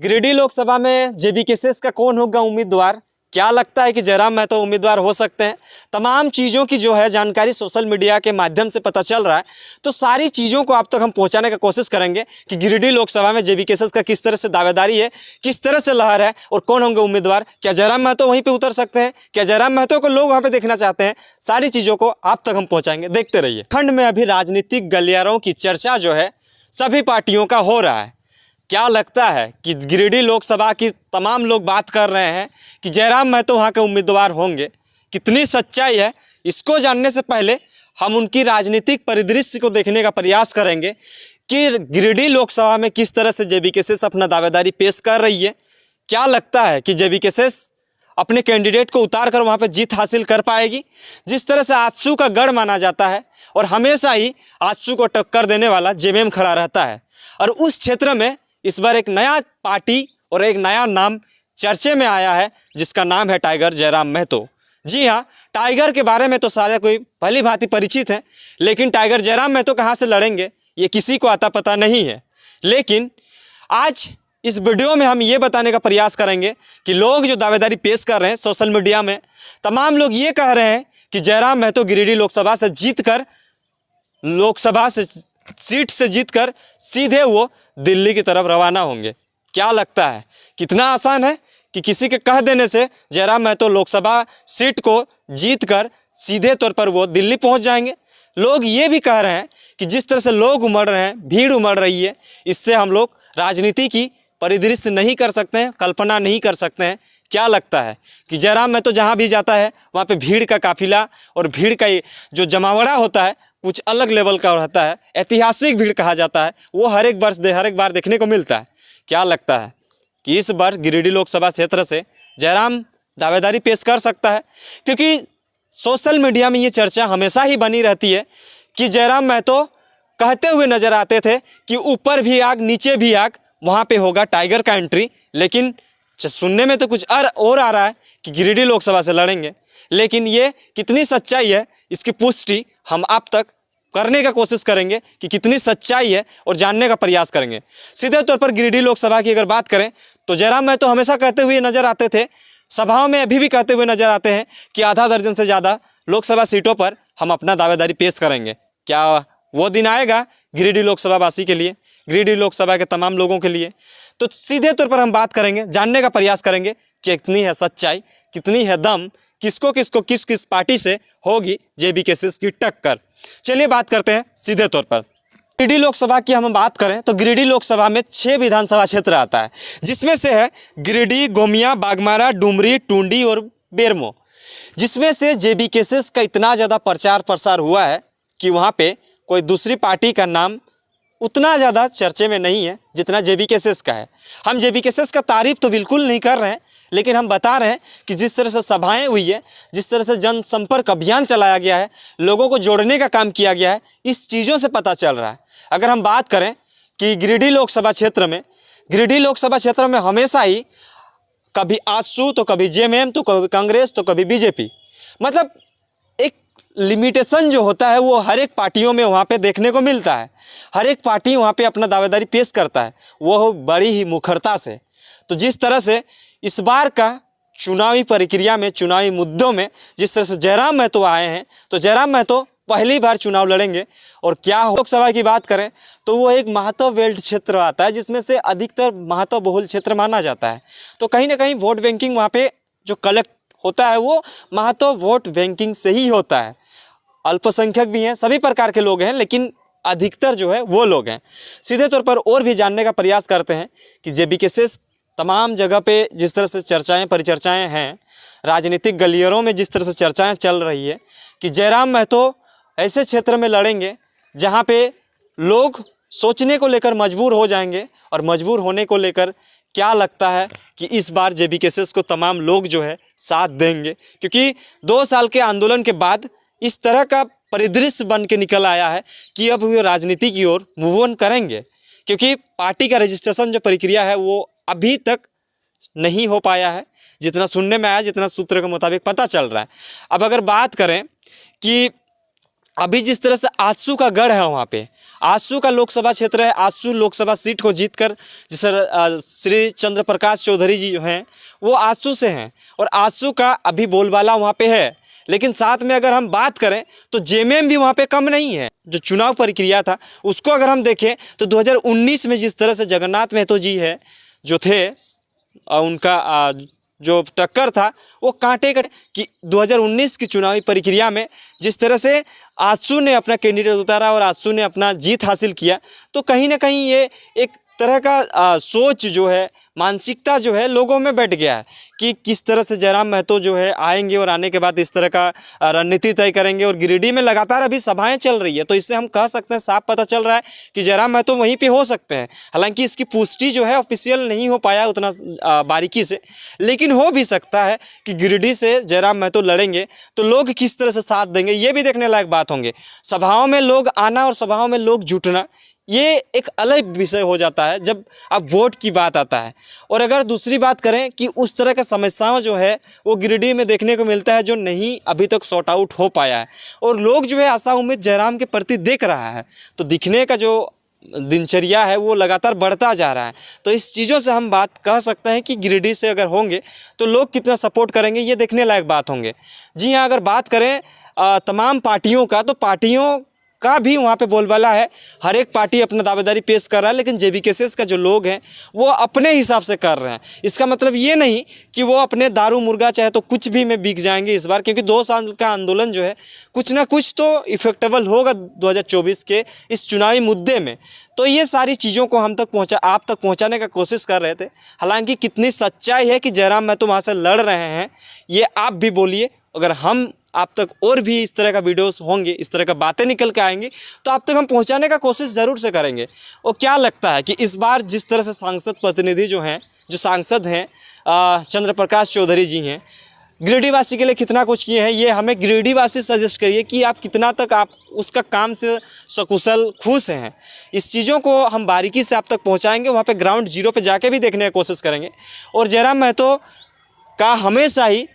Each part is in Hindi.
गिरिडीह लोकसभा में जेबी केसेस का कौन होगा उम्मीदवार, क्या लगता है कि जयराम महतो उम्मीदवार हो सकते हैं। तमाम चीज़ों की जो है जानकारी सोशल मीडिया के माध्यम से पता चल रहा है, तो सारी चीज़ों को आप तक हम पहुंचाने का कोशिश करेंगे कि गिरिडीह लोकसभा में जेबी केसेस का किस तरह से दावेदारी है, किस तरह से लहर है और कौन होंगे उम्मीदवार। क्या जयराम महतो वहीं पर उतर सकते हैं, क्या जयराम महतो को लोग वहाँ पर देखना चाहते हैं, सारी चीज़ों को आप तक हम पहुँचाएंगे, देखते रहिए। खंड में अभी राजनीतिक गलियारों की चर्चा जो है सभी पार्टियों का हो रहा है। क्या लगता है कि गिरिडीह लोकसभा की तमाम लोग बात कर रहे हैं कि जयराम महतो वहाँ के उम्मीदवार होंगे, कितनी सच्चाई है इसको जानने से पहले हम उनकी राजनीतिक परिदृश्य को देखने का प्रयास करेंगे कि गिरिडीह लोकसभा में किस तरह से जेबी केसेस अपना दावेदारी पेश कर रही है। क्या लगता है कि जेबी केसेस अपने कैंडिडेट को उतार कर वहाँ पर जीत हासिल कर पाएगी। जिस तरह से आजसू का गढ़ माना जाता है और हमेशा ही आजसू को टक्कर देने वाला जेएमएम खड़ा रहता है, और उस क्षेत्र में इस बार एक नया पार्टी और एक नया नाम चर्चे में आया है जिसका नाम है टाइगर जयराम महतो। जी हाँ, टाइगर के बारे में तो सारे कोई भली भांति परिचित हैं, लेकिन टाइगर जयराम महतो कहाँ से लड़ेंगे ये किसी को आता पता नहीं है। लेकिन आज इस वीडियो में हम ये बताने का प्रयास करेंगे कि लोग जो दावेदारी पेश कर रहे हैं सोशल मीडिया में, तमाम लोग ये कह रहे हैं कि जयराम महतो गिरिडीह लोकसभा से जीतकर लोकसभा से सीट से जीतकर सीधे वो दिल्ली की तरफ रवाना होंगे। क्या लगता है कितना आसान है कि किसी के कह देने से जयराम महतो लोकसभा सीट को जीतकर सीधे तौर पर वो दिल्ली पहुंच जाएंगे। लोग ये भी कह रहे हैं कि जिस तरह से लोग उमड़ रहे हैं, भीड़ उमड़ रही है, इससे हम लोग राजनीति की परिदृश्य नहीं कर सकते हैं, कल्पना नहीं कर सकते हैं। क्या लगता है कि जयराम महतो जहाँ भी जाता है वहाँ पे भीड़ का काफिला और भीड़ का जो जमावड़ा होता है कुछ अलग लेवल का रहता है, ऐतिहासिक भीड़ कहा जाता है, वो हर एक बार देखने को मिलता है। क्या लगता है कि इस बार गिरिडीह लोकसभा क्षेत्र से जयराम दावेदारी पेश कर सकता है, क्योंकि सोशल मीडिया में ये चर्चा हमेशा ही बनी रहती है कि जयराम महतो कहते हुए नजर आते थे कि ऊपर भी आग नीचे भी आग, वहाँ पे होगा टाइगर का एंट्री। लेकिन सुनने में तो कुछ और आ रहा है कि गिरिडीह लोकसभा से लड़ेंगे, लेकिन ये कितनी सच्चाई है इसकी पुष्टि हम आप तक करने का कोशिश करेंगे कि कितनी सच्चाई है और जानने का प्रयास करेंगे। सीधे तौर पर गिरिडीह लोकसभा की अगर बात करें तो जयराम महतो हमेशा कहते हुए नजर आते थे, सभाओं में अभी भी कहते हुए नजर आते हैं कि आधा दर्जन से ज़्यादा लोकसभा सीटों पर हम अपना दावेदारी पेश करेंगे। क्या वो दिन आएगा गिरिडीह लोकसभा वासी के लिए, गिरिडीह लोकसभा के तमाम लोगों के लिए? तो सीधे तौर पर हम बात करेंगे, जानने का प्रयास करेंगे कि कितनी है सच्चाई, कितनी है दम, किसको किसको किस किस पार्टी से होगी जेबी केसेस की टक्कर। चलिए बात करते हैं सीधे तौर पर। गिरिडीह लोकसभा की हम बात करें तो गिरिडीह लोकसभा में 6 विधानसभा क्षेत्र आता है, जिसमें से है गिरिडीह, गोमिया, बागमारा, डुमरी, टुंडी और बेरमो। जिसमें से जेबी केसेस का इतना ज़्यादा प्रचार प्रसार हुआ है कि वहाँ पे कोई दूसरी पार्टी का नाम उतना ज़्यादा चर्चे में नहीं है जितना जेबी केसेस का है। हम जेबी केसेस का तारीफ तो बिल्कुल नहीं कर रहे हैं, लेकिन हम बता रहे हैं कि जिस तरह से सभाएं हुई है, जिस तरह से जनसंपर्क अभियान चलाया गया है, लोगों को जोड़ने का काम किया गया है, इस चीज़ों से पता चल रहा है। अगर हम बात करें कि गिरिडीह लोकसभा क्षेत्र में हमेशा ही कभी आजसू तो कभी जेएमएम तो कभी कांग्रेस तो कभी बीजेपी, मतलब एक लिमिटेशन जो होता है वो हर एक पार्टियों में वहाँ पे देखने को मिलता है। हर एक पार्टी वहाँ पे अपना दावेदारी पेश करता है, वो बड़ी ही मुखरता से। तो जिस तरह से इस बार का चुनावी प्रक्रिया में, चुनावी मुद्दों में जिस तरह से जयराम महतो आए हैं, तो जयराम महतो पहली बार चुनाव लड़ेंगे। और क्या लोकसभा की बात करें तो वो एक महतो बेल्ट क्षेत्र आता है, जिसमें से अधिकतर महतो बहुल क्षेत्र माना जाता है। तो कहीं ना कहीं वोट बैंकिंग वहाँ पे जो कलेक्ट होता है वो महतो वोट बैंकिंग से ही होता है। अल्पसंख्यक भी हैं, सभी प्रकार के लोग हैं, लेकिन अधिकतर जो है वो लोग हैं। सीधे तौर पर और भी जानने का प्रयास करते हैं कि जेबी केसेस तमाम जगह पे जिस तरह से चर्चाएं परिचर्चाएं हैं, राजनीतिक गलियारों में जिस तरह से चर्चाएं चल रही है कि जयराम महतो ऐसे क्षेत्र में लड़ेंगे जहां पे लोग सोचने को लेकर मजबूर हो जाएंगे। और मजबूर होने को लेकर क्या लगता है कि इस बार जेबी केसेस को तमाम लोग जो है साथ देंगे, क्योंकि 2 साल के आंदोलन के बाद इस तरह का परिदृश्य बन के निकल आया है कि अब वो राजनीति की ओर मूव ऑन करेंगे, क्योंकि पार्टी का रजिस्ट्रेशन जो प्रक्रिया है वो अभी तक नहीं हो पाया है, जितना सुनने में आया, जितना सूत्र के मुताबिक पता चल रहा है। अब अगर बात करें कि अभी जिस तरह से आजसू का गढ़ है, वहाँ पे आजसू का लोकसभा क्षेत्र है, आजसू लोकसभा सीट को जीतकर जिस श्री चंद्र प्रकाश चौधरी जी जो हैं वो आजसू से हैं और आजसू का अभी बोलबाला वहाँ पे है। लेकिन साथ में अगर हम बात करें तो जेएमएम भी वहाँ पे कम नहीं है। जो चुनाव प्रक्रिया था उसको अगर हम देखें तो 2019 में जिस तरह से जगन्नाथ महतो जी है जो थे उनका जो टक्कर था वो कांटे कि 2019 की चुनावी प्रक्रिया में जिस तरह से आजसू ने अपना कैंडिडेट उतारा और आजसू ने अपना जीत हासिल किया, तो कहीं ना कहीं ये एक तरह का सोच जो है, मानसिकता जो है लोगों में बैठ गया है कि किस तरह से जयराम महतो जो है आएंगे और आने के बाद इस तरह का रणनीति तय करेंगे। और गिरिडीह में लगातार अभी सभाएं चल रही है, तो इससे हम कह सकते हैं, साफ पता चल रहा है कि जयराम महतो वहीं पे हो सकते हैं। हालांकि इसकी पुष्टि जो है ऑफिशियल नहीं हो पाया उतना बारीकी से, लेकिन हो भी सकता है कि गिरिडीह से जयराम महतो लड़ेंगे तो लोग किस तरह से साथ देंगे ये भी देखने लायक बात होंगे। सभाओं में लोग आना और सभाओं में लोग जुटना ये एक अलग विषय हो जाता है जब अब वोट की बात आता है। और अगर दूसरी बात करें कि उस तरह का समस्याओं जो है वो गिरिडीह में देखने को मिलता है जो नहीं अभी तक सॉर्ट आउट हो पाया है, और लोग जो है आशा उम्मीद जयराम के प्रति देख रहा है, तो दिखने का जो दिनचर्या है वो लगातार बढ़ता जा रहा है। तो इस चीज़ों से हम बात कह सकते हैं कि गिरिडीह से अगर होंगे तो लोग कितना सपोर्ट करेंगे ये देखने लायक बात होंगे। जी हाँ, अगर बात करें तमाम पार्टियों का, तो पार्टियों का भी वहाँ पे बोलबाला है। हर एक पार्टी अपना दावेदारी पेश कर रहा है, लेकिन जेबीकेएसएस का जो लोग हैं वो अपने हिसाब से कर रहे हैं। इसका मतलब ये नहीं कि वो अपने दारू मुर्गा चाहे तो कुछ भी में बिक जाएंगे इस बार, क्योंकि 2 साल का आंदोलन जो है कुछ ना कुछ तो इफेक्टेबल होगा 2024 के इस चुनावी मुद्दे में। तो ये सारी चीज़ों को हम तक आप तक पहुँचाने का कोशिश कर रहे थे। हालांकि कितनी सच्चाई है कि जयराम महतो वहाँ से लड़ रहे हैं ये आप भी बोलिए। अगर हम आप तक और भी इस तरह का वीडियोस होंगे, इस तरह का बातें निकल के आएंगी तो आप तक हम पहुंचाने का कोशिश ज़रूर से करेंगे। और क्या लगता है कि इस बार जिस तरह से सांसद प्रतिनिधि जो हैं, जो सांसद हैं चंद्र प्रकाश चौधरी जी हैं, गिरिडीह वासी के लिए कितना कुछ किए हैं, ये हमें गिरिडीह वासी सजेस्ट करिए कि आप कितना तक आप उसका काम से सकुशल खुश हैं। इस चीज़ों को हम बारीकी से आप तक पहुँचाएँगे, वहाँ पर ग्राउंड जीरो पर जाके भी देखने की कोशिश करेंगे। और जयराम महतो का हमेशा ही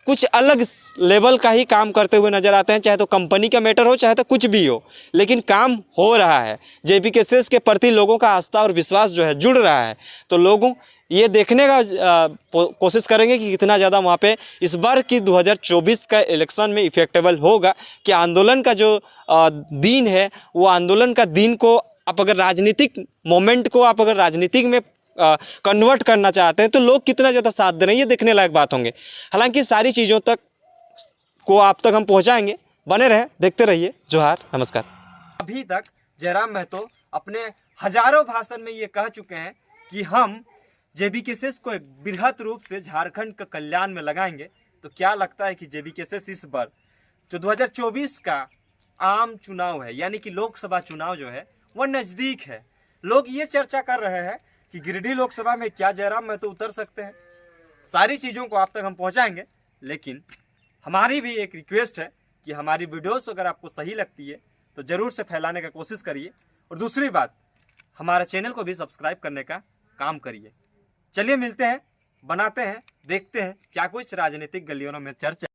कुछ अलग लेवल का ही काम करते हुए नज़र आते हैं, चाहे तो कंपनी का मैटर हो चाहे तो कुछ भी हो, लेकिन काम हो रहा है। जेबीकेएसएस के प्रति लोगों का आस्था और विश्वास जो है जुड़ रहा है। तो लोगों ये देखने का कोशिश करेंगे कि कितना ज़्यादा वहाँ पे इस बार की 2024 का इलेक्शन में इफेक्टेबल होगा कि आंदोलन का जो दिन है वो आंदोलन का दिन को आप अगर राजनीतिक मोमेंट को आप अगर राजनीतिक में कन्वर्ट करना चाहते हैं तो लोग कितना ज़्यादा साथ दे रहे हैं ये देखने लायक बात होंगे। हालांकि सारी चीज़ों तक को आप तक हम पहुंचाएंगे, बने रहें, देखते रहिए। जोहार, नमस्कार। अभी तक जयराम महतो अपने हजारों भाषण में ये कह चुके हैं कि हम जेबीकेएसएस को एक बृहद रूप से झारखंड का कल्याण में लगाएंगे। तो क्या लगता है कि जेबीकेएसएस इस बार जो 2024 का आम चुनाव है यानी कि लोकसभा चुनाव जो है वह नज़दीक है, लोग ये चर्चा कर रहे हैं कि गिरिडीह लोकसभा में क्या जयराम महतो उतर सकते हैं। सारी चीज़ों को आप तक हम पहुंचाएंगे, लेकिन हमारी भी एक रिक्वेस्ट है कि हमारी वीडियोस अगर आपको सही लगती है तो ज़रूर से फैलाने का कोशिश करिए। और दूसरी बात, हमारे चैनल को भी सब्सक्राइब करने का काम करिए। चलिए मिलते हैं, बनाते हैं, देखते हैं क्या कुछ राजनीतिक गलियों में चर्चा।